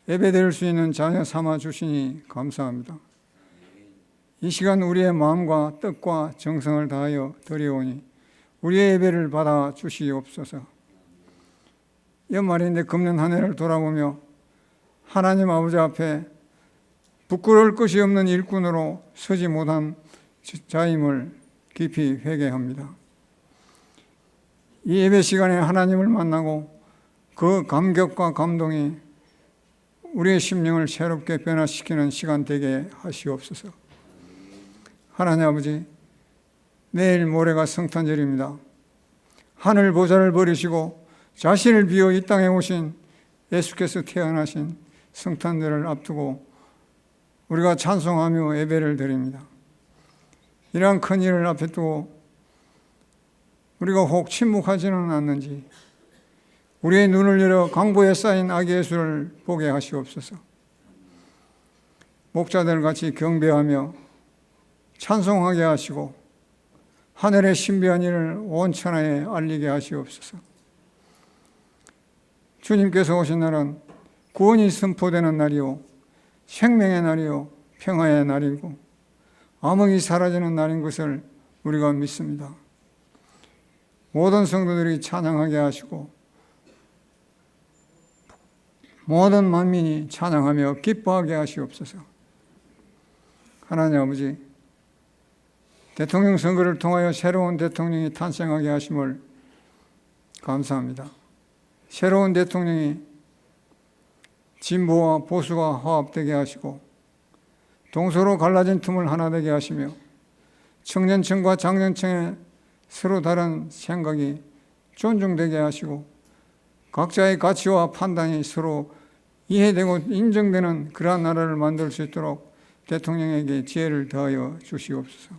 예배드릴 수 있는 자녀 삼아 주시니 감사합니다. 이 시간 우리의 마음과 뜻과 정성을 다하여 드리오니 우리의 예배를 받아 주시옵소서. 연말인데 금년 한 해를 돌아보며 하나님 아버지 앞에 부끄러울 것이 없는 일꾼으로 서지 못한 자임을 깊이 회개합니다. 이 예배 시간에 하나님을 만나고 그 감격과 감동이 우리의 심령을 새롭게 변화시키는 시간 되게 하시옵소서. 하나님 아버지, 내일 모레가 성탄절입니다. 하늘 보좌를 버리시고 자신을 비워 이 땅에 오신 예수께서 태어나신 성탄절을 앞두고 우리가 찬송하며 예배를 드립니다. 이러한 큰 일을 앞에 두고 우리가 혹 침묵하지는 않는지 우리의 눈을 열어 강보에 쌓인 아기 예수를 보게 하시옵소서. 목자들 같이 경배하며 찬송하게 하시고 하늘의 신비한 일을 온 천하에 알리게 하시옵소서. 주님께서 오신 날은 구원이 선포되는 날이요 생명의 날이요 평화의 날이고 암흑이 사라지는 날인 것을 우리가 믿습니다. 모든 성도들이 찬양하게 하시고 모든 만민이 찬양하며 기뻐하게 하시옵소서. 하나님 아버지, 대통령 선거를 통하여 새로운 대통령이 탄생하게 하심을 감사합니다. 새로운 대통령이 진보와 보수가 화합되게 하시고 동서로 갈라진 틈을 하나 되게 하시며 청년층과 장년층의 서로 다른 생각이 존중되게 하시고 각자의 가치와 판단이 서로 이해되고 인정되는 그러한 나라를 만들 수 있도록 대통령에게 지혜를 더하여 주시옵소서.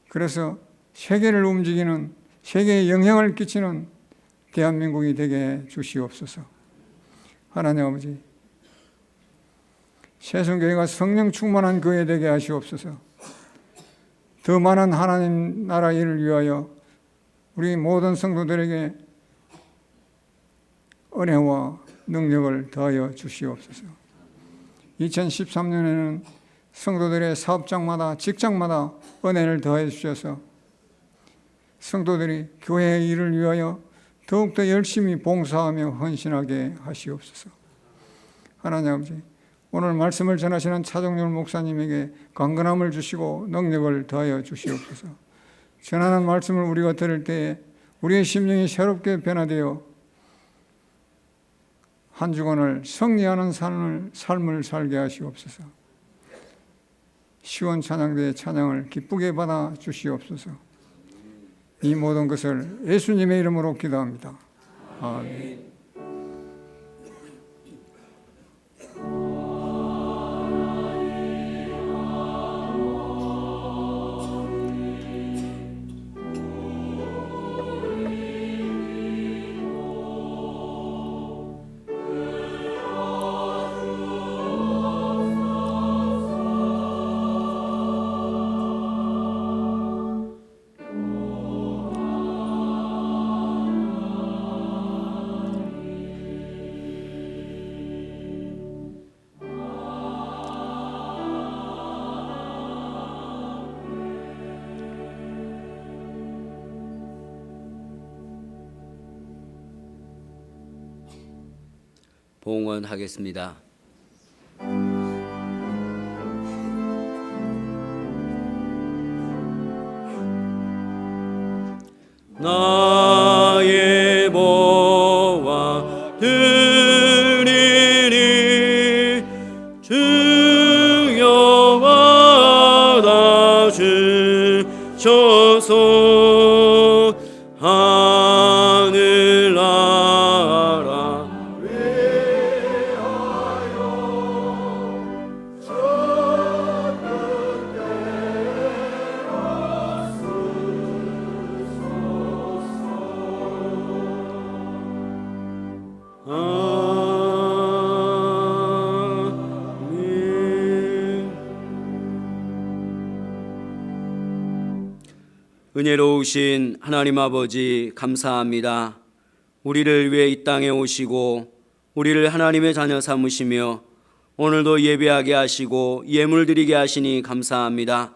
그래서 세계를 움직이는, 세계에 영향을 끼치는 대한민국이 되게 주시옵소서. 하나님 아버지, 새송교회가 성령 충만한 교회 되게 하시옵소서. 더 많은 하나님 나라 일을 위하여 우리 모든 성도들에게 은혜와 능력을 더하여 주시옵소서. 2013년에는 성도들의 사업장마다 직장마다 은혜를 더해 주셔서 성도들이 교회의 일을 위하여 더욱더 열심히 봉사하며 헌신하게 하시옵소서. 하나님 아버지, 오늘 말씀을 전하시는 차종렬 목사님에게 강건함을 주시고 능력을 더하여 주시옵소서. 전하는 말씀을 우리가 들을 때에 우리의 심령이 새롭게 변화되어 한 주간을 승리하는 삶을 살게 하시옵소서. 시원 찬양대의 찬양을 기쁘게 받아 주시옵소서. 이 모든 것을 예수님의 이름으로 기도합니다. 아멘. 봉헌하겠습니다. 나의 보화 드리니 주여 받아 주셔서 하늘나라 은혜로우신 하나님 아버지 감사합니다. 우리를 위해 이 땅에 오시고 우리를 하나님의 자녀 삼으시며 오늘도 예배하게 하시고 예물 드리게 하시니 감사합니다.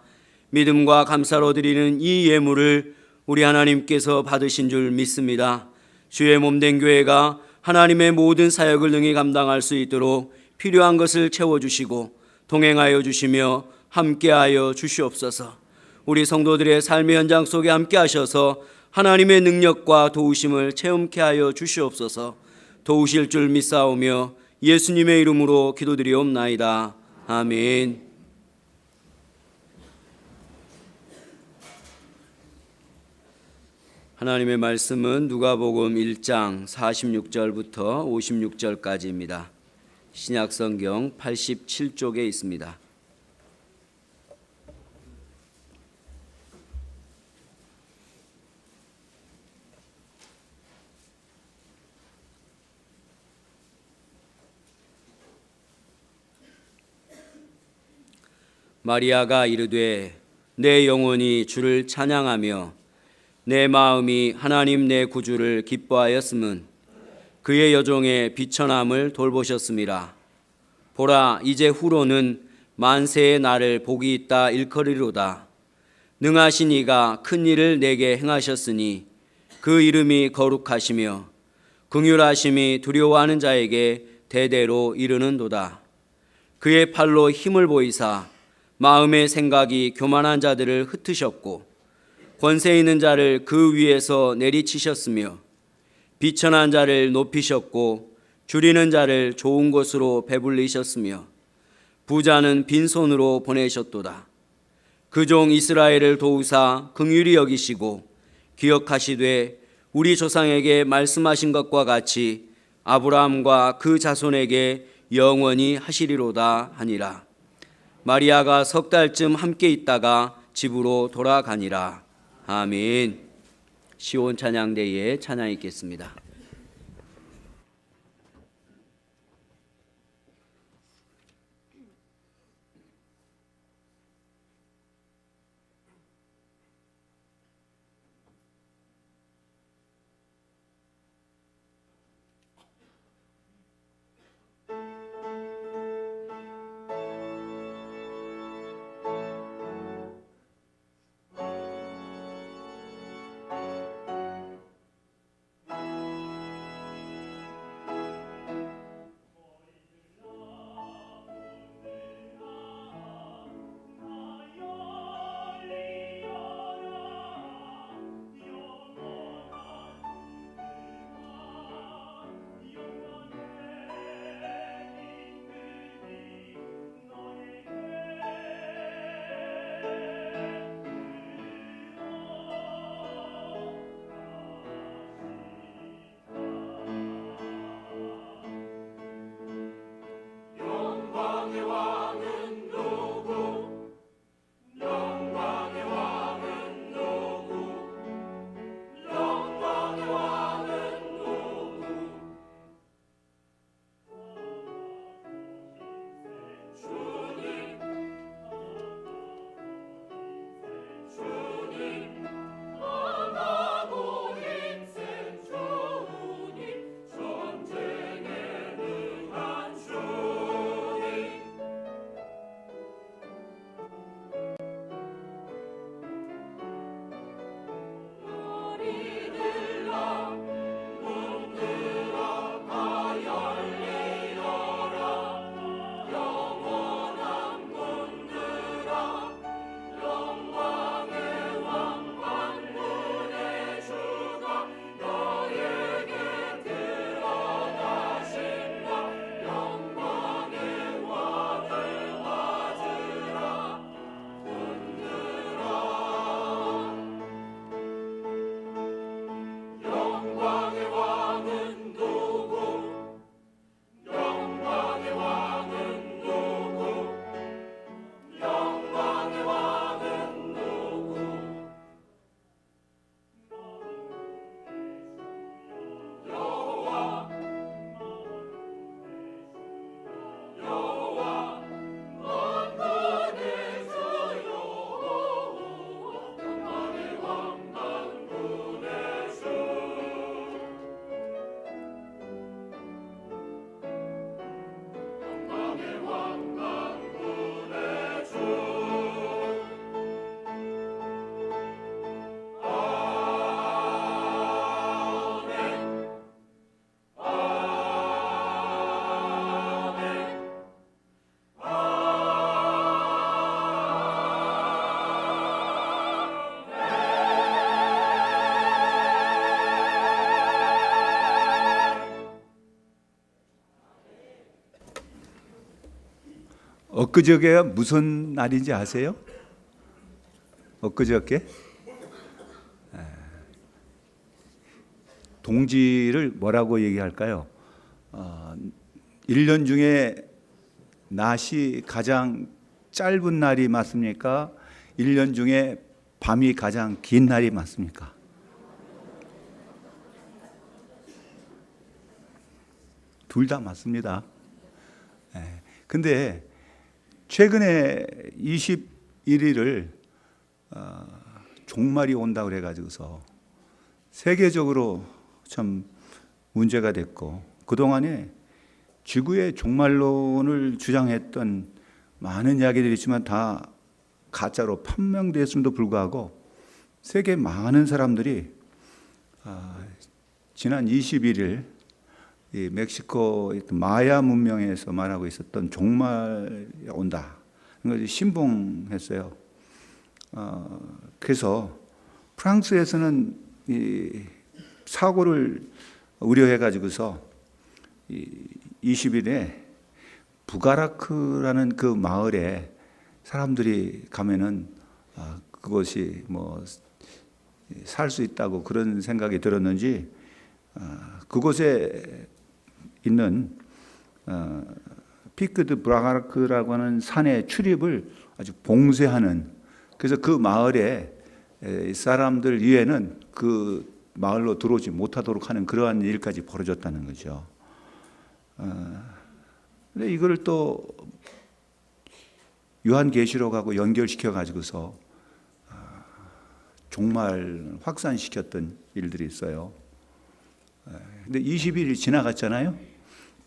믿음과 감사로 드리는 이 예물을 우리 하나님께서 받으신 줄 믿습니다. 주의 몸된 교회가 하나님의 모든 사역을 능히 감당할 수 있도록 필요한 것을 채워주시고 동행하여 주시며 함께하여 주시옵소서. 우리 성도들의 삶의 현장 속에 함께 하셔서 하나님의 능력과 도우심을 체험케 하여 주시옵소서. 도우실 줄 믿사오며 예수님의 이름으로 기도드리옵나이다. 아멘. 하나님의 말씀은 누가복음 1장 46절부터 56절까지입니다. 신약성경 87쪽에 있습니다. 마리아가 이르되 내 영혼이 주를 찬양하며 내 마음이 하나님 내 구주를 기뻐하였음은 그의 여종의 비천함을 돌보셨음이라. 보라, 이제 후로는 만세의 날을 복이 있다 일컬이로다. 능하신 이가 큰 일을 내게 행하셨으니 그 이름이 거룩하시며 긍휼하심이 두려워하는 자에게 대대로 이르는도다. 그의 팔로 힘을 보이사 마음의 생각이 교만한 자들을 흩으셨고 권세 있는 자를 그 위에서 내리치셨으며 비천한 자를 높이셨고 줄이는 자를 좋은 곳으로 배불리셨으며 부자는 빈손으로 보내셨도다. 그 종 이스라엘을 도우사 긍휼히 여기시고 기억하시되 우리 조상에게 말씀하신 것과 같이 아브라함과 그 자손에게 영원히 하시리로다 하니라. 마리아가 석 달쯤 함께 있다가 집으로 돌아가니라. 아멘. 시온 찬양대에 찬양 있겠습니다. 엊그저께가 무슨 날인지 아세요? 엊그저께? 동지를 뭐라고 얘기할까요? 1년 중에 낮이 가장 짧은 날이 맞습니까? 1년 중에 밤이 가장 긴 날이 맞습니까? 둘 다 맞습니다. 근데 최근에 21일을 종말이 온다고 그래가지고서 세계적으로 참 문제가 됐고, 그동안에 지구의 종말론을 주장했던 많은 이야기들이 있지만 다 가짜로 판명됐음에도 불구하고 세계 많은 사람들이 지난 21일 이 멕시코 마야 문명에서 말하고 있었던 종말이 온다, 이걸 신봉했어요. 그래서 프랑스에서는 이 사고를 우려해 가지고서 20일에 부가라크라는 그 마을에 사람들이 가면은 그것이 뭐 살 수 있다고 그런 생각이 들었는지 그곳에 있는 피크 드 브라가르크라고 하는 산의 출입을 아주 봉쇄하는, 그래서 그 마을에 사람들 위에는 그 마을로 들어오지 못하도록 하는 그러한 일까지 벌어졌다는 거죠. 근데 이걸 또 요한계시록하고 연결시켜 가지고서 종말 확산시켰던 일들이 있어요. 근데 20일이 지나갔잖아요.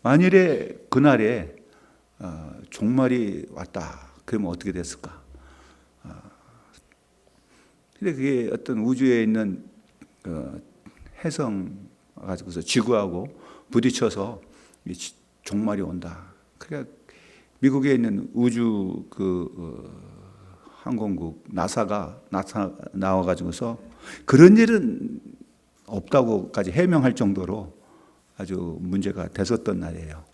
만일에 그날에 종말이 왔다, 그러면 어떻게 됐을까? 근데 그게 어떤 우주에 있는 해성 가지고서 지구하고 부딪혀서 종말이 온다. 그러니까 미국에 있는 우주 항공국 나사가 나와 가지고서 그런 일은 없다고까지 해명할 정도로 아주 문제가 됐었던 날이에요.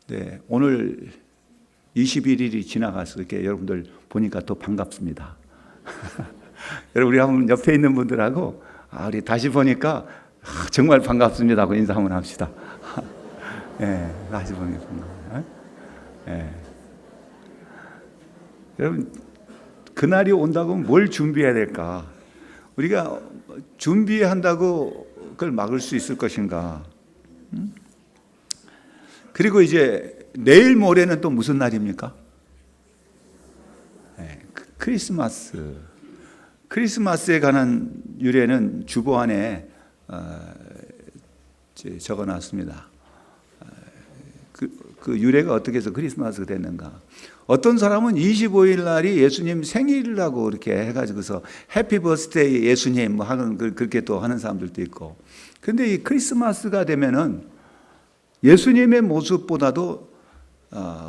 네, 오늘 21일이 지나가서 이렇게 여러분들 보니까 더 반갑습니다. 여러분, 우리 한번 옆에 있는 분들하고 우리 다시 보니까 정말 반갑습니다 하고 인사 한번 합시다. 네, 다시 보니까 반갑습니다. 네. 여러분, 그날이 온다고 뭘 준비해야 될까? 우리가 준비한다고 그걸 막을 수 있을 것인가? 그리고 이제 내일 모레는 또 무슨 날입니까? 네, 크리스마스. 크리스마스에 관한 유래는 주보안에 적어놨습니다. 그 유래가 어떻게 해서 크리스마스가 됐는가? 어떤 사람은 25일 날이 예수님 생일이라고 이렇게 해가지고서 해피 버스데이 예수님 뭐 하는 그렇게 또 하는 사람들도 있고. 근데 이 크리스마스가 되면은 예수님의 모습보다도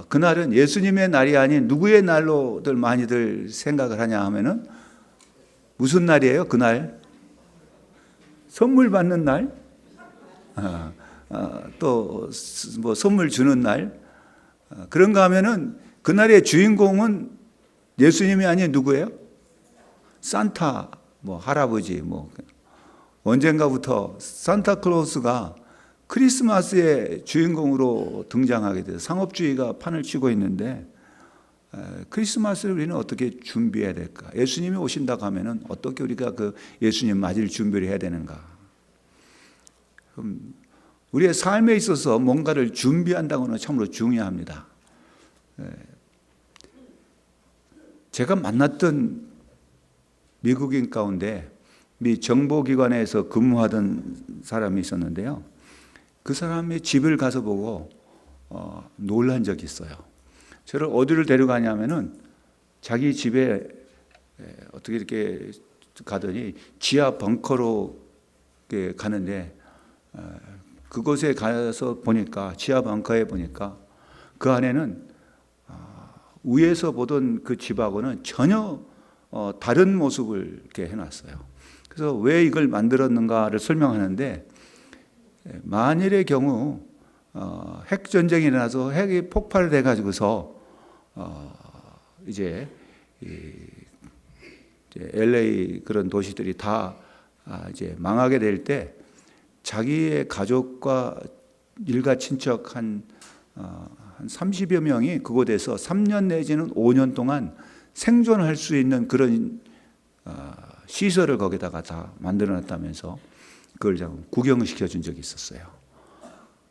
그날은 예수님의 날이 아닌 누구의 날로들 많이들 생각을 하냐 하면은 무슨 날이에요? 그날 선물 받는 날, 또 뭐 선물 주는 날, 그런가 하면은 그날의 주인공은 예수님이 아닌 누구예요? 산타, 뭐 할아버지, 뭐 언젠가부터 산타클로스가 크리스마스의 주인공으로 등장하게 돼서 상업주의가 판을 치고 있는데, 크리스마스를 우리는 어떻게 준비해야 될까? 예수님이 오신다고 하면은 어떻게 우리가 그 예수님 맞을 준비를 해야 되는가? 그럼 우리의 삶에 있어서 뭔가를 준비한다고는 참으로 중요합니다. 제가 만났던 미국인 가운데 미 정보기관에서 근무하던 사람이 있었는데요. 그 사람의 집을 가서 보고 놀란 적이 있어요. 저를 어디를 데려가냐면은 자기 집에 어떻게 이렇게 가더니 지하 벙커로 가는데, 그곳에 가서 보니까 지하 벙커에 보니까 그 안에는 위에서 보던 그 집하고는 전혀 다른 모습을 이렇게 해놨어요. 그래서 왜 이걸 만들었는가를 설명하는데, 만일의 경우 핵 전쟁이 일어나서 핵이 폭발돼 가지고서 이제 LA 그런 도시들이 다 이제 망하게 될 때 자기의 가족과 일가 친척 한 30여 명이 그곳에서 3년 내지는 5년 동안 생존할 수 있는 그런 시설을 거기다가 다 만들어놨다면서 그걸 구경시켜 준 적이 있었어요.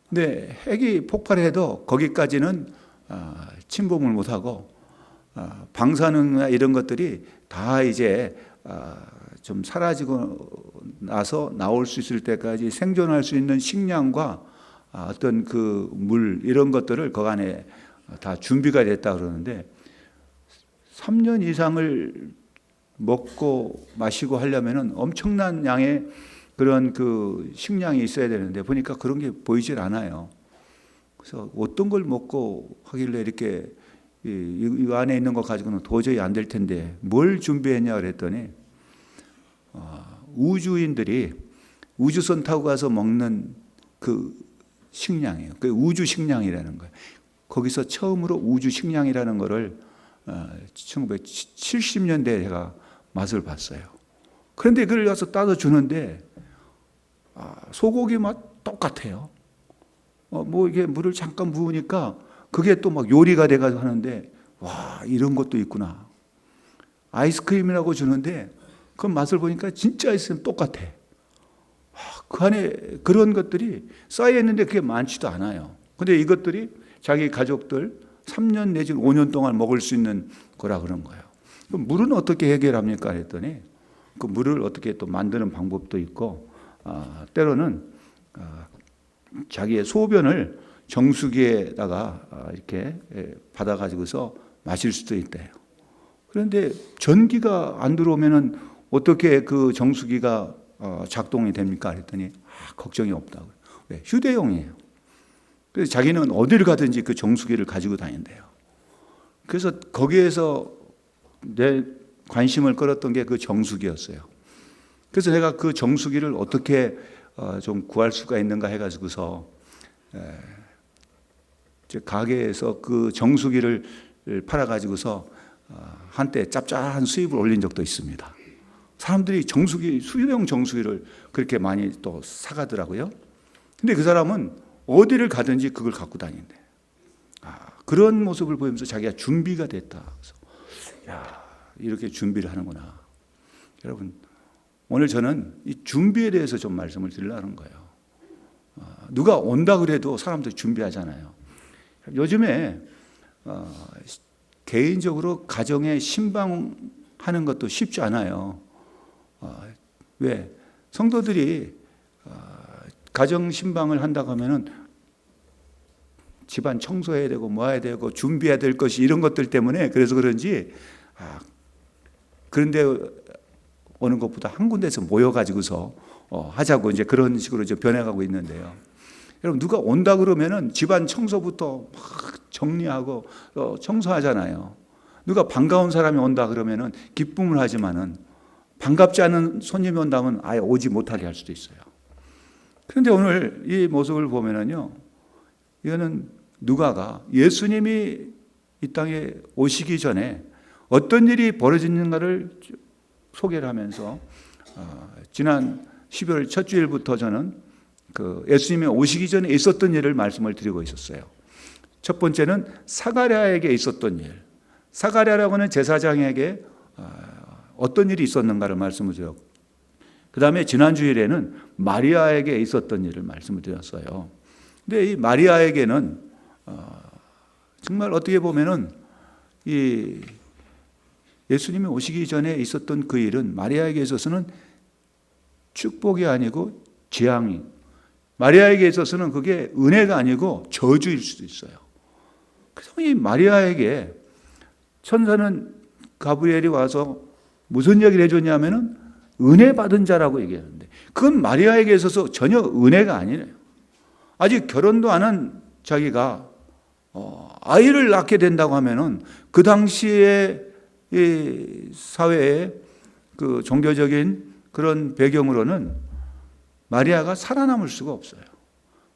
근데 핵이 폭발해도 거기까지는 침범을 못하고 방사능이나 이런 것들이 다 이제 좀 사라지고 나서 나올 수 있을 때까지 생존할 수 있는 식량과 어떤 그 물 이런 것들을 그 안에 다 준비가 됐다 그러는데 3년 이상을 먹고 마시고 하려면은 엄청난 양의 그런 그 식량이 있어야 되는데 보니까 그런 게 보이질 않아요. 그래서 어떤 걸 먹고 하길래 이렇게 이 안에 있는 거 가지고는 도저히 안 될 텐데 뭘 준비했냐 그랬더니 우주인들이 우주선 타고 가서 먹는 그 식량이에요. 그 우주 식량이라는 거예요. 거기서 처음으로 우주 식량이라는 거를 1970년대에 제가 맛을 봤어요. 그런데 그걸 가서 따서 주는데 소고기 맛 똑같아요. 뭐 이게 물을 잠깐 부으니까 그게 또 막 요리가 돼가지고 하는데 와 이런 것도 있구나. 아이스크림이라고 주는데 그 맛을 보니까 진짜 아이스크림 똑같아. 그 안에 그런 것들이 쌓여 있는데 그게 많지도 않아요. 근데 이것들이 자기 가족들 3년 내지 5년 동안 먹을 수 있는 거라 그런 거예요. 그럼 물은 어떻게 해결합니까? 했더니 그 물을 어떻게 또 만드는 방법도 있고 때로는 자기의 소변을 정수기에다가 이렇게 받아가지고서 마실 수도 있대요. 그런데 전기가 안 들어오면은 어떻게 그 정수기가 작동이 됩니까? 그랬더니 걱정이 없다고요. 왜? 휴대용이에요. 그래서 자기는 어디를 가든지 그 정수기를 가지고 다닌대요. 그래서 거기에서 내 관심을 끌었던 게 그 정수기였어요. 그래서 내가 그 정수기를 어떻게 좀 구할 수가 있는가 해가지고서 가게에서 그 정수기를 팔아가지고서 한때 짭짤한 수입을 올린 적도 있습니다. 사람들이 수유용 정수기를 그렇게 많이 또 사가더라고요. 근데 그 사람은 어디를 가든지 그걸 갖고 다닌대. 그런 모습을 보이면서 자기가 준비가 됐다. 그래서 야, 이렇게 준비를 하는구나. 여러분, 오늘 저는 이 준비에 대해서 좀 말씀을 드리려는 거예요. 누가 온다 그래도 사람들이 준비하잖아요. 요즘에 개인적으로 가정에 신방하는 것도 쉽지 않아요. 왜? 성도들이 가정 신방을 한다고 하면은 집안 청소해야 되고 뭐 해야 되고 준비해야 될 것이 이런 것들 때문에 그래서 그런지 그런데 오는 것보다 한 군데서 모여가지고서 하자고 이제 그런 식으로 이제 변해가고 있는데요. 여러분 누가 온다 그러면은 집안 청소부터 막 정리하고 청소하잖아요. 누가 반가운 사람이 온다 그러면은 기쁨을 하지만은 반갑지 않은 손님이 온다면 아예 오지 못하게 할 수도 있어요. 그런데 오늘 이 모습을 보면은요, 이거는 누가가 예수님이 이 땅에 오시기 전에 어떤 일이 벌어지는가를 소개를 하면서 지난 12월 첫 주일부터 저는 그 예수님이 오시기 전에 있었던 일을 말씀을 드리고 있었어요. 첫 번째는 사가랴에게 있었던 일. 사가랴라고 하는 제사장에게 어떤 일이 있었는가를 말씀을 드렸고, 그 다음에 지난 주일에는 마리아에게 있었던 일을 말씀을 드렸어요. 근데 이 마리아에게는 정말 어떻게 보면은 이 예수님이 오시기 전에 있었던 그 일은 마리아에게 있어서는 축복이 아니고 재앙이, 마리아에게 있어서는 그게 은혜가 아니고 저주일 수도 있어요. 그래서 이 마리아에게 천사는 가브리엘이 와서 무슨 얘기를 해줬냐면은 은혜 받은 자라고 얘기하는데 그건 마리아에게 있어서 전혀 은혜가 아니래요. 아직 결혼도 안 한 자기가 아이를 낳게 된다고 하면은 그 당시에 이 사회의 그 종교적인 그런 배경으로는 마리아가 살아남을 수가 없어요.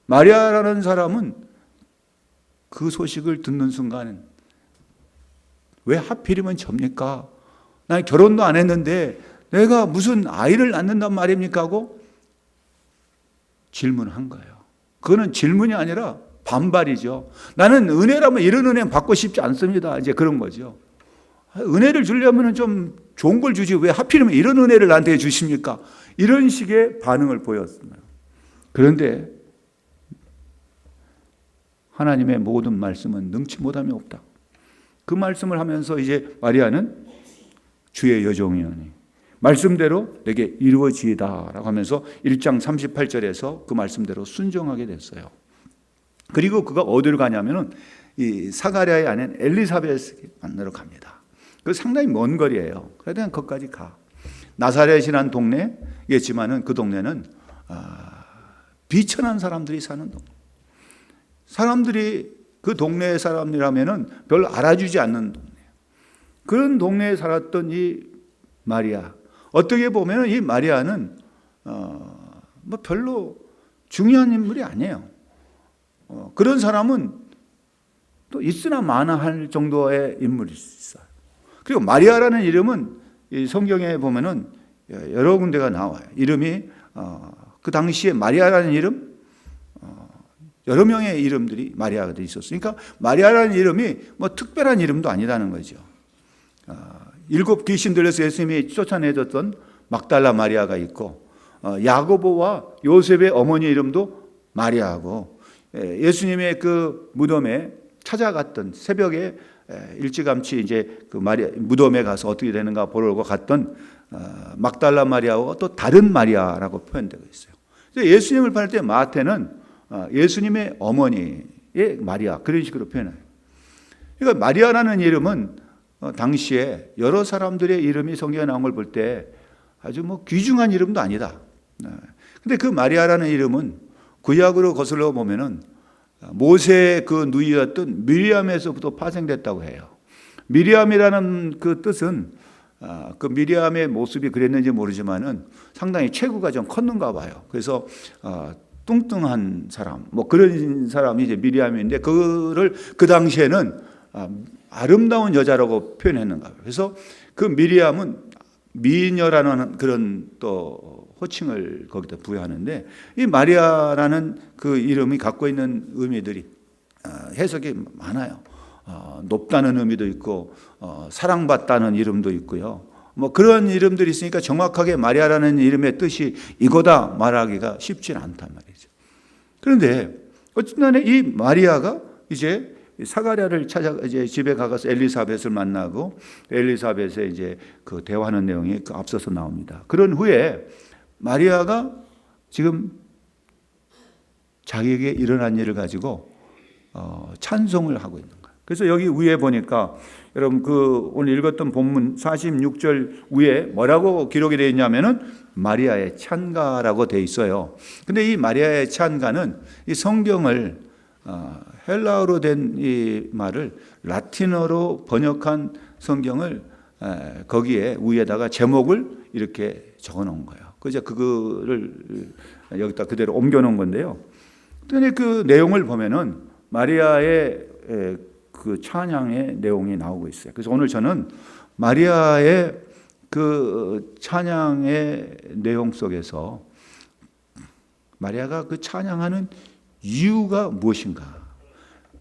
마리아라는 사람은 그 소식을 듣는 순간 왜 하필이면 접니까? 난 결혼도 안 했는데 내가 무슨 아이를 낳는단 말입니까? 하고 질문한 거예요. 그거는 질문이 아니라 반발이죠. 나는 은혜라면 이런 은혜 받고 싶지 않습니다. 이제 그런 거죠. 은혜를 주려면 좀 좋은 걸 주지 왜 하필이면 이런 은혜를 나한테 주십니까? 이런 식의 반응을 보였습니다. 그런데 하나님의 모든 말씀은 능치 못함이 없다. 그 말씀을 하면서 이제 마리아는 주의 여종이오니 말씀대로 내게 이루어지이다라고 하면서 1장 38절에서 그 말씀대로 순종하게 됐어요. 그리고 그가 어디로 가냐면은 이 사가랴의 아내인 엘리사벳을 만나러 갑니다. 그 상당히 먼 거리예요. 그래도 거기까지 가. 나사렛이라는 동네겠지만은 그 동네는 비천한 사람들이 사는 동네. 사람들이 그 동네 사람이라면은 별로 알아주지 않는 동네. 그런 동네에 살았던 이 마리아. 어떻게 보면은 이 마리아는 뭐 별로 중요한 인물이 아니에요. 그런 사람은 또 있으나 마나 할 정도의 인물이 있어요. 그리고 마리아라는 이름은 이 성경에 보면은 여러 군데가 나와요. 이름이 그 당시에 마리아라는 이름 여러 명의 이름들이 마리아가 돼 있었어요. 그러니까 마리아라는 이름이 뭐 특별한 이름도 아니라는 거죠. 7 귀신 들려서 예수님이 쫓아내줬던 막달라 마리아가 있고 야고보와 요셉의 어머니 이름도 마리아고 예수님의 그 무덤에 찾아갔던 새벽에 일찌감치 이제 그 무덤에 가서 어떻게 되는가 보려고 갔던 막달라 마리아와 또 다른 마리아라고 표현되고 있어요. 예수님을 팔 때 마태는 예수님의 어머니의 마리아 그런 식으로 표현해요. 그러니까 마리아라는 이름은 당시에 여러 사람들의 이름이 성경에 나온 걸 볼 때 아주 뭐 귀중한 이름도 아니다. 근데 그 마리아라는 이름은 구약으로 거슬러 보면은 모세의 그 누이였던 미리암에서부터 파생됐다고 해요. 미리암이라는 그 뜻은 그 미리암의 모습이 그랬는지 모르지만은 상당히 체구가 좀 컸는가 봐요. 그래서 뚱뚱한 사람, 뭐 그런 사람이 이제 미리암인데 그를 그 당시에는 아름다운 여자라고 표현했는가 봐요. 그래서 그 미리암은 미녀라는 그런 또 호칭을 거기다 부여하는데 이 마리아라는 그 이름이 갖고 있는 의미들이 해석이 많아요. 높다는 의미도 있고 사랑받다는 이름도 있고요. 뭐 그런 이름들이 있으니까 정확하게 마리아라는 이름의 뜻이 이거다 말하기가 쉽지 않단 말이죠. 그런데 어쨌든 간에 이 마리아가 이제 사가랴를 찾아 이제 집에 가서 엘리사벳을 만나고 엘리사벳의 이제 그 대화하는 내용이 그 앞서서 나옵니다. 그런 후에 마리아가 지금 자기에게 일어난 일을 가지고 찬송을 하고 있는 거예요. 그래서 여기 위에 보니까 여러분 그 오늘 읽었던 본문 46절 위에 뭐라고 기록이 되어 있냐면은 마리아의 찬가라고 되어 있어요. 근데 이 마리아의 찬가는 이 성경을 헬라어로 된 이 말을 라틴어로 번역한 성경을 거기에 위에다가 제목을 이렇게 적어 놓은 거예요. 그래서 그거를 여기다 그대로 옮겨 놓은 건데요. 근데 그 내용을 보면은 마리아의 그 찬양의 내용이 나오고 있어요. 그래서 오늘 저는 마리아의 그 찬양의 내용 속에서 마리아가 그 찬양하는 이유가 무엇인가?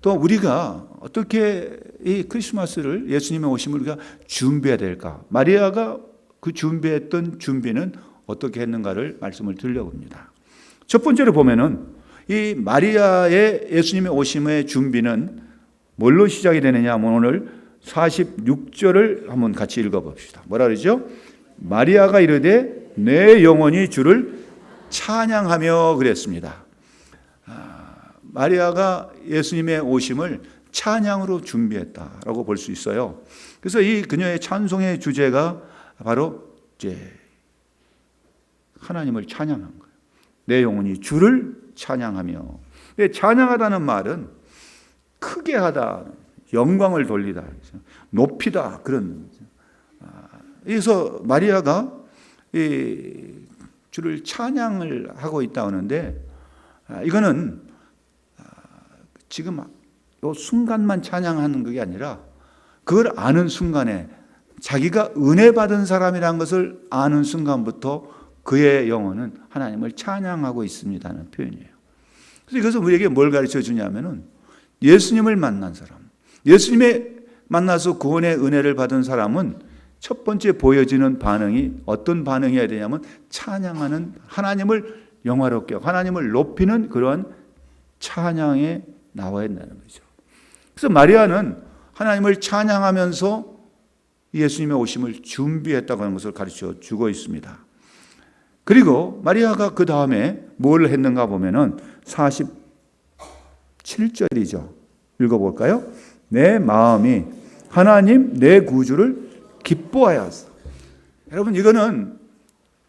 또 우리가 어떻게 이 크리스마스를 예수님의 오심을 우리가 준비해야 될까? 마리아가 그 준비했던 준비는 어떻게 했는가를 말씀을 드리려고 합니다. 첫 번째로 보면은 이 마리아의 예수님의 오심의 준비는 뭘로 시작이 되느냐 하면 오늘 46절을 한번 같이 읽어봅시다. 뭐라 그러죠? 마리아가 이르되 내 영혼이 주를 찬양하며 그랬습니다. 마리아가 예수님의 오심을 찬양으로 준비했다라고 볼 수 있어요. 그래서 이 그녀의 찬송의 주제가 바로 이제 하나님을 찬양한 거예요. 내 영혼이 주를 찬양하며. 찬양하다는 말은 크게 하다, 영광을 돌리다, 높이다 그런. 그래서 마리아가 이 주를 찬양을 하고 있다 하는데 이거는 지금 이 순간만 찬양하는 게 아니라 그걸 아는 순간에 자기가 은혜 받은 사람이라는 것을 아는 순간부터 그의 영혼은 하나님을 찬양하고 있습니다는 표현이에요. 그래서 이것은 우리에게 뭘 가르쳐 주냐면은 예수님을 만난 사람, 예수님의 만나서 구원의 은혜를 받은 사람은 첫 번째 보여지는 반응이 어떤 반응이어야 되냐면 찬양하는, 하나님을 영화롭게 하고 하나님을 높이는 그러한 찬양에 나와야 된다는 거죠. 그래서 마리아는 하나님을 찬양하면서 예수님의 오심을 준비했다고 하는 것을 가르쳐 주고 있습니다. 그리고 마리아가 그 다음에 뭘 했는가 보면은 47절이죠. 읽어볼까요? 내 마음이 하나님 내 구주를 기뻐하였어. 여러분, 이거는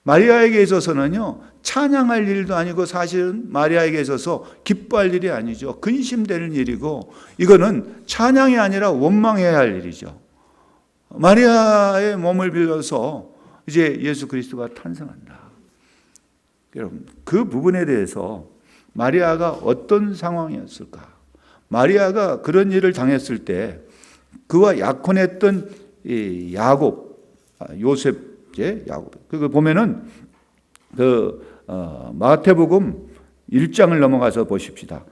마리아에게 있어서는요, 찬양할 일도 아니고 사실은 마리아에게 있어서 기뻐할 일이 아니죠. 근심되는 일이고, 이거는 찬양이 아니라 원망해야 할 일이죠. 마리아의 몸을 빌려서 이제 예수 그리스도가 탄생한다. 여러분, 그 부분에 대해서 마리아가 어떤 상황이었을까? 마리아가 그런 일을 당했을 때 그와 약혼했던 이 요셉, 그거 보면은 마태복음 1장을 넘어가서 보십시다.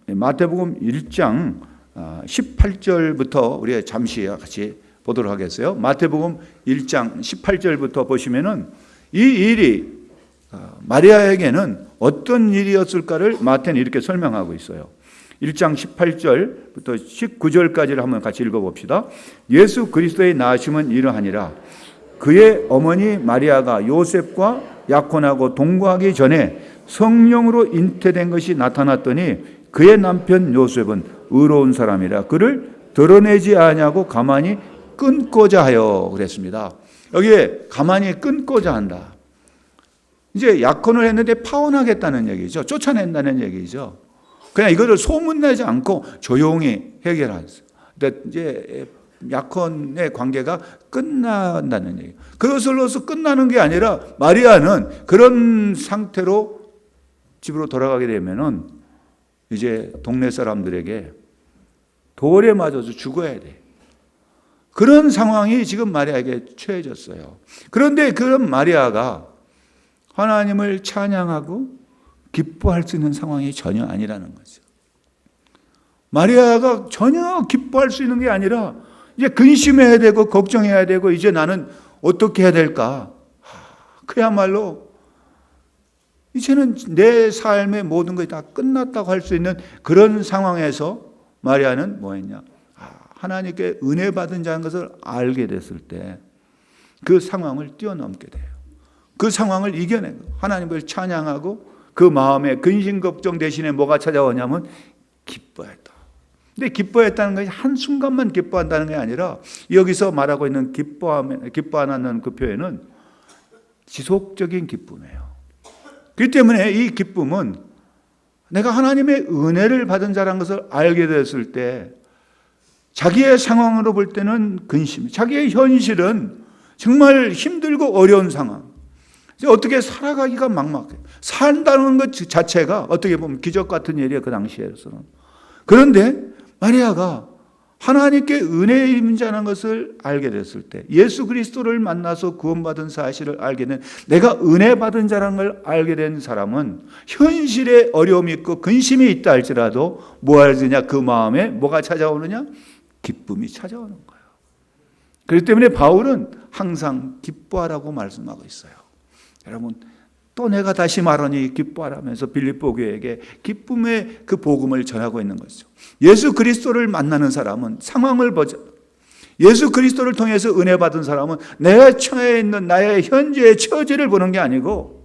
마태복음 1장 18절부터 우리가 잠시 같이 보도록 하겠어요. 마태복음 1장 18절부터 보시면은 이 일이 마리아에게는 어떤 일이었을까를 마태는 이렇게 설명하고 있어요. 1장 18절부터 19절까지를 한번 같이 읽어봅시다. 예수 그리스도의 나심은 이러하니라. 그의 어머니 마리아가 요셉과 약혼하고 동거하기 전에 성령으로 잉태된 것이 나타났더니 그의 남편 요셉은 의로운 사람이라 그를 드러내지 아니하고 가만히 끊고자 하여 그랬습니다. 여기에 가만히 끊고자 한다. 이제 약혼을 했는데 파혼하겠다는 얘기죠. 쫓아낸다는 얘기죠. 그냥 이거를 소문내지 않고 조용히 해결하죠. 그러니까 이제 약혼의 관계가 끝난다는 얘기. 그것으로서 끝나는 게 아니라 마리아는 그런 상태로 집으로 돌아가게 되면은 이제 동네 사람들에게 돌에 맞아서 죽어야 돼. 그런 상황이 지금 마리아에게 처해졌어요. 그런데 그런 마리아가 하나님을 찬양하고 기뻐할 수 있는 상황이 전혀 아니라는 거죠. 마리아가 전혀 기뻐할 수 있는 게 아니라 이제 근심해야 되고 걱정해야 되고 이제 나는 어떻게 해야 될까? 그야말로 이제는 내 삶의 모든 것이 다 끝났다고 할 수 있는 그런 상황에서 마리아는 뭐 했냐? 하나님께 은혜 받은 자인 것을 알게 됐을 때 그 상황을 뛰어넘게 돼요. 그 상황을 이겨내고 하나님을 찬양하고 그 마음에 근심 걱정 대신에 뭐가 찾아오냐면 기뻐했다. 근데 기뻐했다는 것이 한순간만 기뻐한다는 게 아니라 여기서 말하고 있는 기뻐하는 그 표현은 지속적인 기쁨이에요. 그렇기 때문에 이 기쁨은 내가 하나님의 은혜를 받은 자라는 것을 알게 됐을 때 자기의 상황으로 볼 때는 근심, 자기의 현실은 정말 힘들고 어려운 상황. 어떻게 살아가기가 막막해요. 산다는 것 자체가 어떻게 보면 기적 같은 일이에요. 그 당시에서는. 그런데 마리아가 하나님께 은혜의 임자라는 것을 알게 됐을 때 예수 그리스도를 만나서 구원받은 사실을 알게 된 내가 은혜 받은 자라는 걸 알게 된 사람은 현실에 어려움이 있고 근심이 있다 할지라도 뭐 하느냐 그 마음에 뭐가 찾아오느냐? 기쁨이 찾아오는 거예요. 그렇기 때문에 바울은 항상 기뻐하라고 말씀하고 있어요. 여러분 또 내가 다시 말하니 기뻐하라면서 빌립보 교회에게 기쁨의 그 복음을 전하고 있는 것이죠. 예수 그리스도를 만나는 사람은 상황을 보자. 예수 그리스도를 통해서 은혜 받은 사람은 내가 처해 있는 나의 현재의 처지를 보는 게 아니고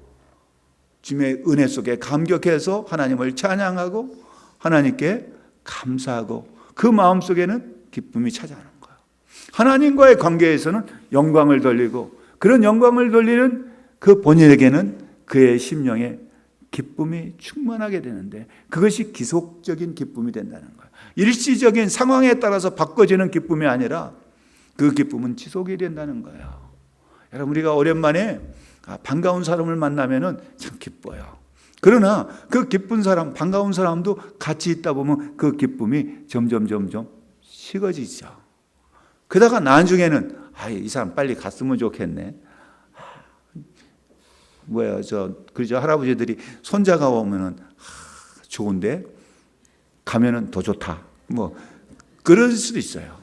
주님의 은혜 속에 감격해서 하나님을 찬양하고 하나님께 감사하고 그 마음 속에는 기쁨이 찾아오는 거예요. 하나님과의 관계에서는 영광을 돌리고 그런 영광을 돌리는 그 본인에게는 그의 심령에 기쁨이 충만하게 되는데 그것이 기속적인 기쁨이 된다는 거예요. 일시적인 상황에 따라서 바꿔지는 기쁨이 아니라 그 기쁨은 지속이 된다는 거예요. 여러분 우리가 오랜만에 반가운 사람을 만나면 참 기뻐요. 그러나 그 기쁜 사람, 반가운 사람도 같이 있다 보면 그 기쁨이 점점 식어지죠. 그러다가 나중에는 이 사람 빨리 갔으면 좋겠네. 그죠? 할아버지들이 손자가 오면은 좋은데 가면은 더 좋다. 뭐 그럴 수도 있어요.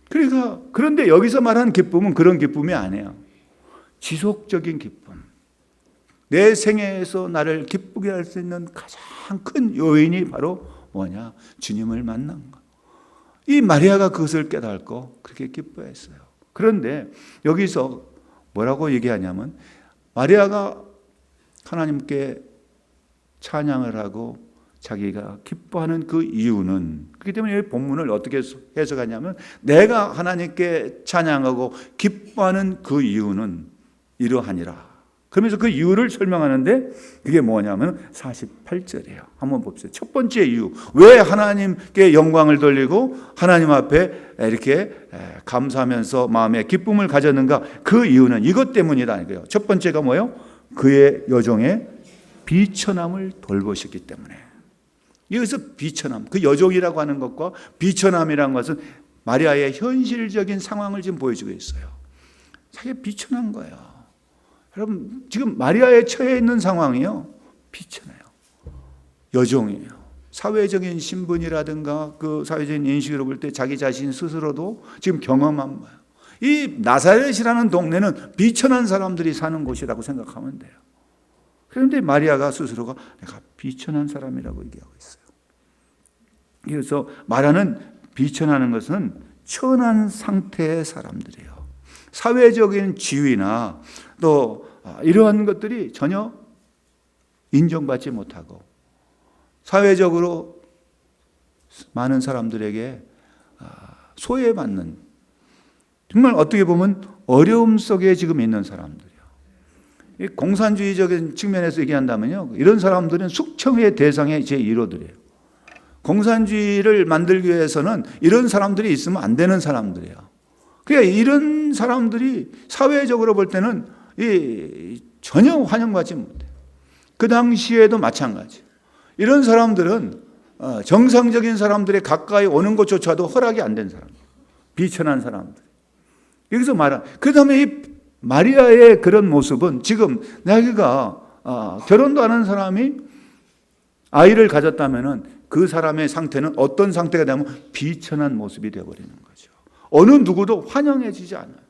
그러니까 그런데 여기서 말하는 기쁨은 그런 기쁨이 아니에요. 지속적인 기쁨. 내 생애에서 나를 기쁘게 할 수 있는 가장 큰 요인이 바로 뭐냐? 주님을 만난 것. 이 마리아가 그것을 깨닫고 그렇게 기뻐했어요. 그런데 여기서 뭐라고 얘기하냐면 마리아가 하나님께 찬양을 하고 자기가 기뻐하는 그 이유는, 그렇기 때문에 이 본문을 어떻게 해석하냐면 내가 하나님께 찬양하고 기뻐하는 그 이유는 이러하니라. 그러면서 그 이유를 설명하는데 그게 뭐냐면 48절이에요. 한번 봅시다. 첫 번째 이유. 왜 하나님께 영광을 돌리고 하나님 앞에 이렇게 감사하면서 마음에 기쁨을 가졌는가? 그 이유는 이것 때문이라는 거예요. 첫 번째가 뭐예요? 그의 여종의 비천함을 돌보셨기 때문에. 여기서 비천함, 그 여종이라고 하는 것과 비천함이라는 것은 마리아의 현실적인 상황을 지금 보여주고 있어요. 자기가 비천한 거예요. 여러분, 지금 마리아에 처해 있는 상황이요, 비천해요. 여종이에요. 사회적인 신분이라든가 그 사회적인 인식으로 볼 때 자기 자신 스스로도 지금 경험한 거예요. 이 나사렛이라는 동네는 비천한 사람들이 사는 곳이라고 생각하면 돼요. 그런데 마리아가 스스로가 내가 비천한 사람이라고 얘기하고 있어요. 그래서 말하는 비천하는 것은 천한 상태의 사람들이에요. 사회적인 지위나 또 이러한 것들이 전혀 인정받지 못하고 사회적으로 많은 사람들에게 소외받는, 정말 어떻게 보면 어려움 속에 지금 있는 사람들이에요. 공산주의적인 측면에서 얘기한다면요, 이런 사람들은 숙청의 대상의 제1호들이에요. 공산주의를 만들기 위해서는 이런 사람들이 있으면 안 되는 사람들이에요. 그러니까 이런 사람들이 사회적으로 볼 때는 전혀 환영받지 못해요. 그 당시에도 마찬가지. 이런 사람들은 정상적인 사람들의 가까이 오는 것조차도 허락이 안 된 사람들, 비천한 사람들. 여기서 말한, 그 다음에 이 마리아의 그런 모습은 지금 자기가 결혼도 안 한 사람이 아이를 가졌다면은 그 사람의 상태는 어떤 상태가 되면 비천한 모습이 되어버리는 거죠. 어느 누구도 환영해지지 않아요.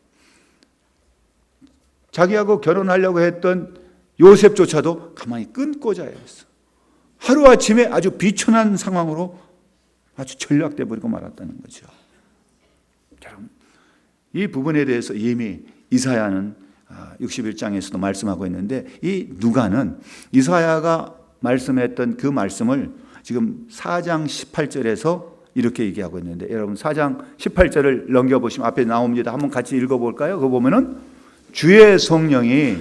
자기하고 결혼하려고 했던 요셉조차도 가만히 끊고자 했어. 하루아침에 아주 비천한 상황으로 아주 전락돼 버리고 말았다는 거죠. 이 부분에 대해서 이미 이사야는 61장에서도 말씀하고 있는데, 이 누가는 이사야가 말씀했던 그 말씀을 지금 4장 18절에서 이렇게 얘기하고 있는데, 여러분 4장 18절을 넘겨보시면 앞에 나옵니다. 한번 같이 읽어볼까요? 그거 보면은 주의 성령이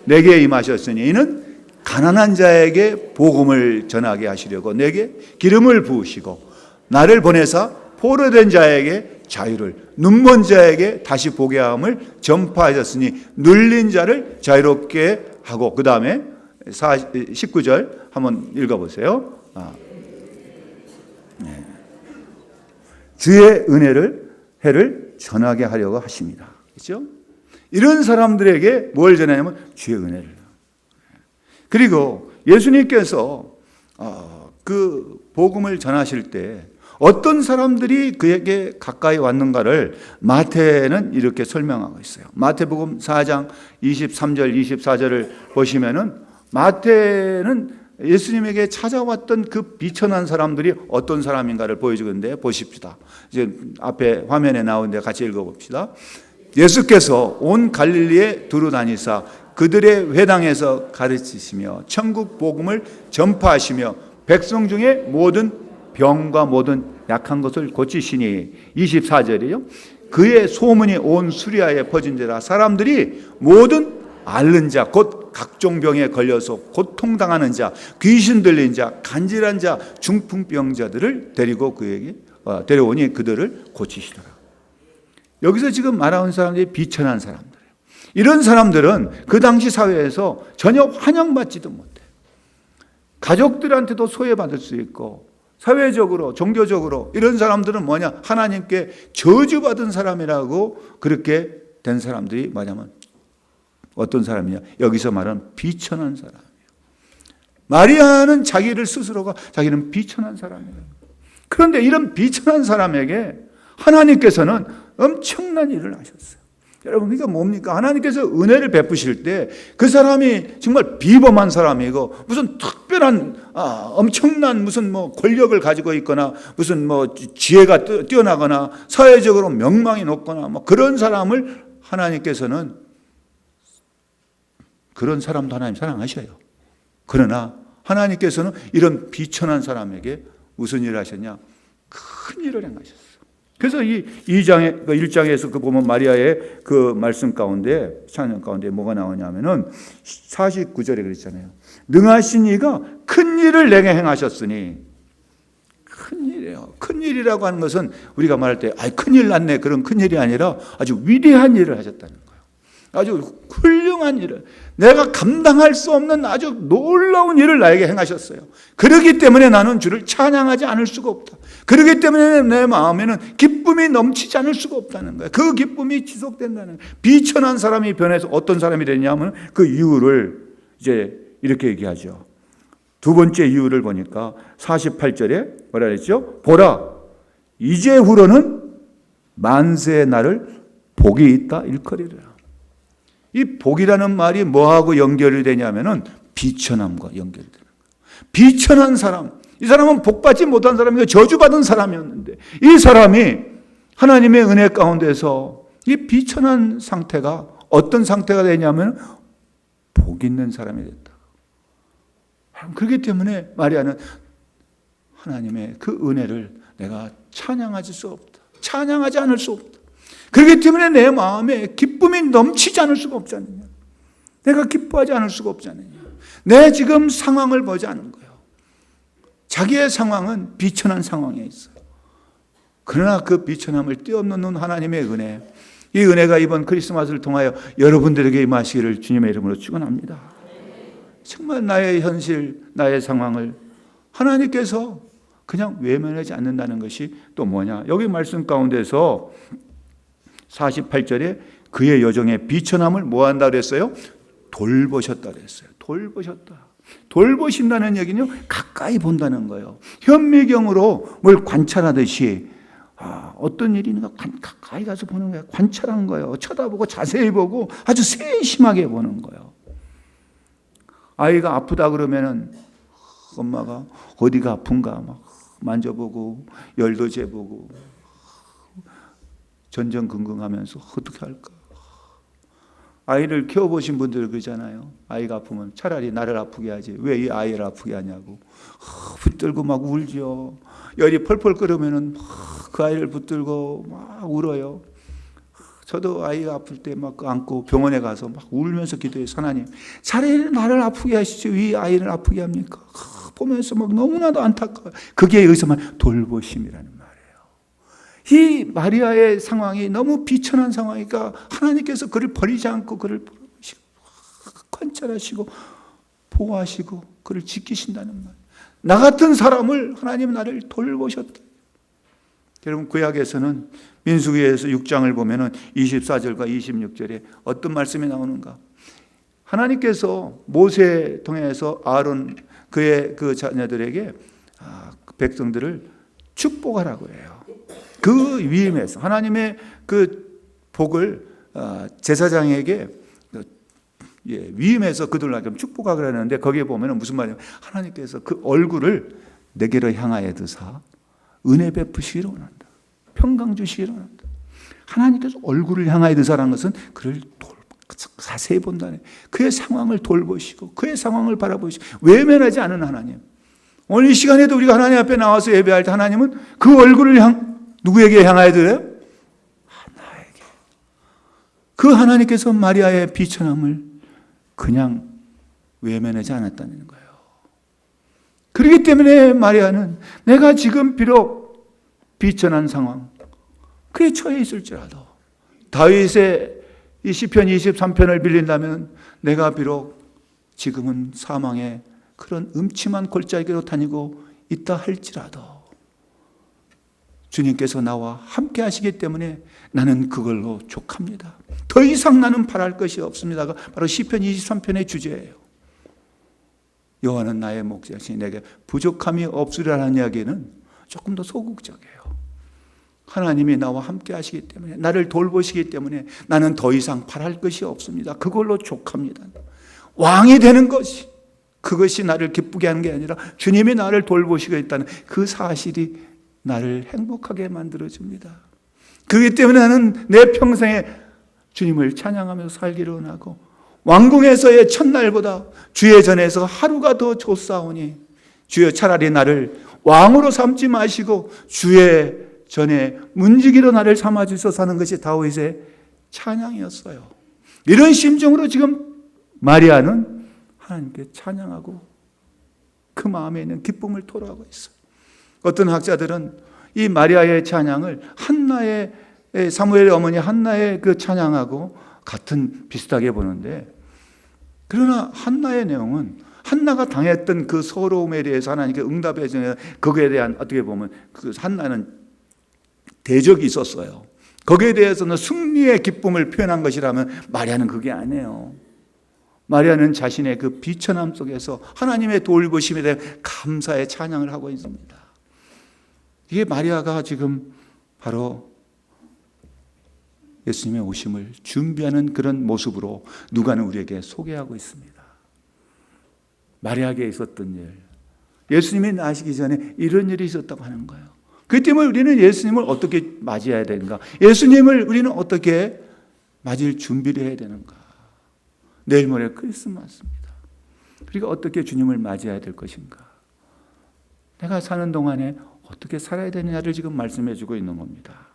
내게 임하셨으니 이는 가난한 자에게 복음을 전하게 하시려고 내게 기름을 부으시고 나를 보내사 포로된 자에게 자유를, 눈먼 자에게 다시 보게 함을 전파하셨으니 눌린 자를 자유롭게 하고, 그 다음에 19절 한번 읽어보세요. 주의 해를 전하게 하려고 하십니다. 그렇죠? 이런 사람들에게 뭘 전하냐면 주의 은혜를. 그리고 예수님께서 그 복음을 전하실 때 어떤 사람들이 그에게 가까이 왔는가를 마태는 이렇게 설명하고 있어요. 마태복음 4장 23절 24절을 보시면은 마태는 예수님에게 찾아왔던 그 비천한 사람들이 어떤 사람인가를 보여주는데 보십시다. 이제 앞에 화면에 나오는데 같이 읽어봅시다. 예수께서 온 갈릴리에 두루 다니사 그들의 회당에서 가르치시며 천국 복음을 전파하시며 백성 중에 모든 병과 모든 약한 것을 고치시니, 24절이요. 그의 소문이 온 수리아에 퍼진지라 사람들이 모든 앓는 자 곧 각종 병에 걸려서 고통당하는 자, 귀신 들린 자, 간질한 자, 중풍병자들을 데리고 그에게 데려오니 그들을 고치시더라. 여기서 지금 말하는 사람들이 비천한 사람들이에요. 이런 사람들은 그 당시 사회에서 전혀 환영받지도 못해요. 가족들한테도 소외받을 수 있고 사회적으로, 종교적으로 이런 사람들은 뭐냐? 하나님께 저주받은 사람이라고 그렇게 된 사람들이 뭐냐면 어떤 사람이냐? 여기서 말하는 비천한 사람이에요. 마리아는 자기를 스스로가 자기는 비천한 사람이에요. 그런데 이런 비천한 사람에게 하나님께서는 엄청난 일을 하셨어요. 여러분, 이게 뭡니까? 하나님께서 은혜를 베푸실 때 그 사람이 정말 비범한 사람이고 무슨 특별한 엄청난 무슨 뭐 권력을 가지고 있거나 무슨 뭐 지혜가 뛰어나거나 사회적으로 명망이 높거나 뭐 그런 사람을 하나님께서는 그런 사람도 하나님 사랑하셔요. 그러나 하나님께서는 이런 비천한 사람에게 무슨 일을 하셨냐? 큰 일을 행하셨어요. 그래서 이 2장에, 1장에서 그 보면 마리아의 그 말씀 가운데, 찬양 가운데 뭐가 나오냐면은 49절에 그랬잖아요. 능하신 이가 큰 일을 내게 행하셨으니. 큰 일이에요. 큰 일이라고 하는 것은 우리가 말할 때, 큰일 났네. 그런 큰 일이 아니라 아주 위대한 일을 하셨다는 거예요. 아주 훌륭한 일을, 내가 감당할 수 없는 아주 놀라운 일을 나에게 행하셨어요. 그렇기 때문에 나는 주를 찬양하지 않을 수가 없다. 그렇기 때문에 내 마음에는 기쁨이 넘치지 않을 수가 없다는 거예요. 그 기쁨이 지속된다는 거예요. 비천한 사람이 변해서 어떤 사람이 되냐면 그 이유를 이제 이렇게 얘기하죠. 두 번째 이유를 보니까 48절에 뭐라 그랬죠? 보라, 이제후로는 만세의 날을 복이 있다 일컬이라. 이 복이라는 말이 뭐하고 연결이 되냐면은 비천함과 연결이 되는 거예요. 비천한 사람, 이 사람은 복받지 못한 사람이고 저주받은 사람이었는데 이 사람이 하나님의 은혜 가운데서 이 비천한 상태가 어떤 상태가 되냐면 복 있는 사람이 됐다. 그렇기 때문에 마리아는 하나님의 그 은혜를 내가 찬양하지 수 없다. 찬양하지 않을 수 없다. 그렇기 때문에 내 마음에 기쁨이 넘치지 않을 수가 없지 않느냐. 내가 기뻐하지 않을 수가 없지 않느냐. 내 지금 상황을 보지 않은 거예요. 자기의 상황은 비천한 상황에 있어요. 그러나 그 비천함을 뛰어넘는 하나님의 은혜, 이 은혜가 이번 크리스마스를 통하여 여러분들에게 임하시기를 주님의 이름으로 축원합니다. 정말 나의 현실, 나의 상황을 하나님께서 그냥 외면하지 않는다는 것이 또 뭐냐. 여기 말씀 가운데서 48절에 그의 여정의 비천함을 뭐 한다 그랬어요? 돌보셨다 그랬어요. 돌보셨다. 돌보신다는 얘기는요, 가까이 본다는 거예요. 현미경으로 뭘 관찰하듯이 어떤 일이 있는가 가까이 가서 보는 거예요. 관찰한 거예요. 쳐다보고 자세히 보고 아주 세심하게 보는 거예요. 아이가 아프다 그러면은 엄마가 어디가 아픈가 막 만져보고 열도 재보고 전전긍긍하면서 어떻게 할까? 아이를 키워보신 분들 그러잖아요. 아이가 아프면 차라리 나를 아프게 하지 왜 이 아이를 아프게 하냐고 붙들고 막 울죠. 열이 펄펄 끓으면은 그 아이를 붙들고 막 울어요. 저도 아이가 아플 때 막 안고 병원에 가서 막 울면서 기도해요. 하나님, 차라리 나를 아프게 하시지 왜 아이를 아프게 합니까? 보면서 막 너무나도 안타까워요. 그게 여기서 말 돌보심이라는 말이에요. 이 마리아의 상황이 너무 비천한 상황이니까 하나님께서 그를 버리지 않고 그를 보시고 관찰하시고 보호하시고 그를 지키신다는 말. 나 같은 사람을 하나님 나를 돌보셨다. 여러분 구약에서는 민수기에서 6장을 보면은 24절과 26절에 어떤 말씀이 나오는가? 하나님께서 모세 통해서 아론 그의 그 자녀들에게 백성들을 축복하라고 해요. 그 위임에서 하나님의 그 복을 제사장에게 위임해서 그들에게 축복하라고 하는데 거기에 보면은 무슨 말이냐면 하나님께서 그 얼굴을 내게로 향하여 드사 은혜 베푸시기를 원한다. 평강 주시기를 원한다. 하나님께서 얼굴을 향하여 드사라는 것은 그를 자세히 본다네. 그의 상황을 돌보시고 그의 상황을 바라보시고 외면하지 않은 하나님. 오늘 이 시간에도 우리가 하나님 앞에 나와서 예배할 때 하나님은 그 얼굴을 누구에게 향하여 드려요? 나에게. 그 하나님께서 마리아의 비천함을 그냥 외면하지 않았다는 거예요. 그렇기 때문에 마리아는 내가 지금 비록 비천한 상황 그에 처해 있을지라도 다윗의 이 시편 23편을 빌린다면 내가 비록 지금은 사망의 그런 음침한 골짜기로 다니고 있다 할지라도 주님께서 나와 함께 하시기 때문에 나는 그걸로 족합니다. 더 이상 나는 바랄 것이 없습니다가 바로 시편 23편의 주제예요. 여호와는 나의 목자시니 내게 부족함이 없으리라는 이야기는 조금 더 소극적이에요. 하나님이 나와 함께 하시기 때문에, 나를 돌보시기 때문에 나는 더 이상 바랄 것이 없습니다. 그걸로 족합니다. 왕이 되는 것이, 그것이 나를 기쁘게 하는 게 아니라 주님이 나를 돌보시고 있다는 그 사실이 나를 행복하게 만들어줍니다. 그렇기 때문에 나는 내 평생에 주님을 찬양하면서 살기를 원하고, 왕궁에서의 첫날보다 주의 전에서 하루가 더 좋사오니 주여 차라리 나를 왕으로 삼지 마시고 주의 전에 문지기로 나를 삼아주셔서 하는 것이 다윗의 찬양이었어요. 이런 심정으로 지금 마리아는 하나님께 찬양하고 그 마음에 있는 기쁨을 토로하고 있어요. 어떤 학자들은 이 마리아의 찬양을 한나의, 사무엘의 어머니 한나의 그 찬양하고 같은 비슷하게 보는데, 그러나 한나의 내용은 한나가 당했던 그 서러움에 대해서 하나님께 응답해 주는, 거기에 대한 어떻게 보면 그 한나는 대적이 있었어요. 거기에 대해서는 승리의 기쁨을 표현한 것이라면 마리아는 그게 아니에요. 마리아는 자신의 그 비천함 속에서 하나님의 돌보심에 대한 감사의 찬양을 하고 있습니다. 이게 마리아가 지금 바로 예수님의 오심을 준비하는 그런 모습으로 누가는 우리에게 소개하고 있습니다. 마리아에게 있었던 일, 예수님이 나시기 전에 이런 일이 있었다고 하는 거예요. 그 때문에 우리는 예수님을 어떻게 맞이해야 되는가? 예수님을 우리는 어떻게 맞을 준비를 해야 되는가? 내일 모레 크리스마스입니다. 그러니까 어떻게 주님을 맞이해야 될 것인가? 내가 사는 동안에 어떻게 살아야 되느냐를 지금 말씀해 주고 있는 겁니다.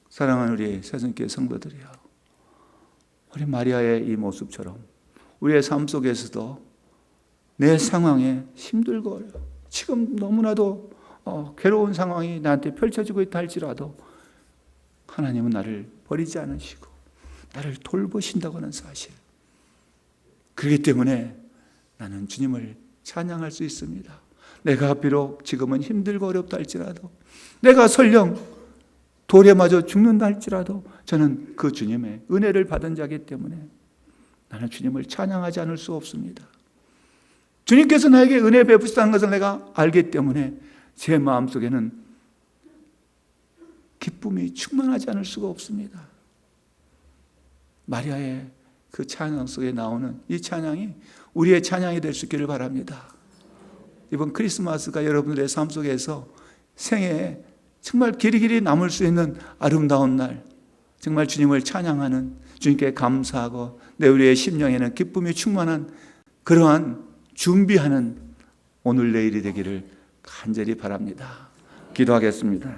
사랑하는 우리 새순교회 성도들이요, 우리 마리아의 이 모습처럼 우리의 삶 속에서도 내 상황에 힘들고 어려워, 지금 너무나도 괴로운 상황이 나한테 펼쳐지고 있다 할지라도 하나님은 나를 버리지 않으시고 나를 돌보신다고 하는 사실, 그렇기 때문에 나는 주님을 찬양할 수 있습니다. 내가 비록 지금은 힘들고 어렵다 할지라도, 내가 설령 돌에 맞아 죽는다 할지라도 저는 그 주님의 은혜를 받은 자이기 때문에 나는 주님을 찬양하지 않을 수 없습니다. 주님께서 나에게 은혜 베푸시다는 것을 내가 알기 때문에 제 마음속에는 기쁨이 충만하지 않을 수가 없습니다. 마리아의 그 찬양 속에 나오는 이 찬양이 우리의 찬양이 될 수 있기를 바랍니다. 이번 크리스마스가 여러분들의 삶 속에서 생애에 정말 길이길이 남을 수 있는 아름다운 날, 정말 주님을 찬양하는, 주님께 감사하고 내 우리의 심령에는 기쁨이 충만한 그러한 준비하는 오늘 내일이 되기를 간절히 바랍니다. 기도하겠습니다.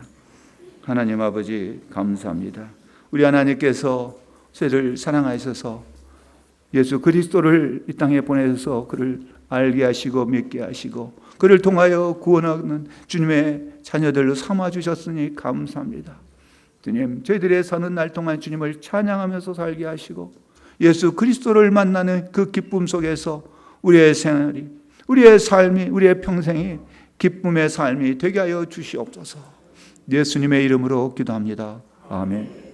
하나님 아버지 감사합니다. 우리 하나님께서 저희를 사랑하셔서 예수 그리스도를 이 땅에 보내셔서 그를 알게 하시고 믿게 하시고 그를 통하여 구원하는 주님의 자녀들로 삼아주셨으니 감사합니다. 주님, 저희들의 사는 날 동안 주님을 찬양하면서 살게 하시고 예수 그리스도를 만나는 그 기쁨 속에서 우리의 생활이, 우리의 삶이, 우리의 평생이 기쁨의 삶이 되게 하여 주시옵소서. 예수님의 이름으로 기도합니다. 아멘.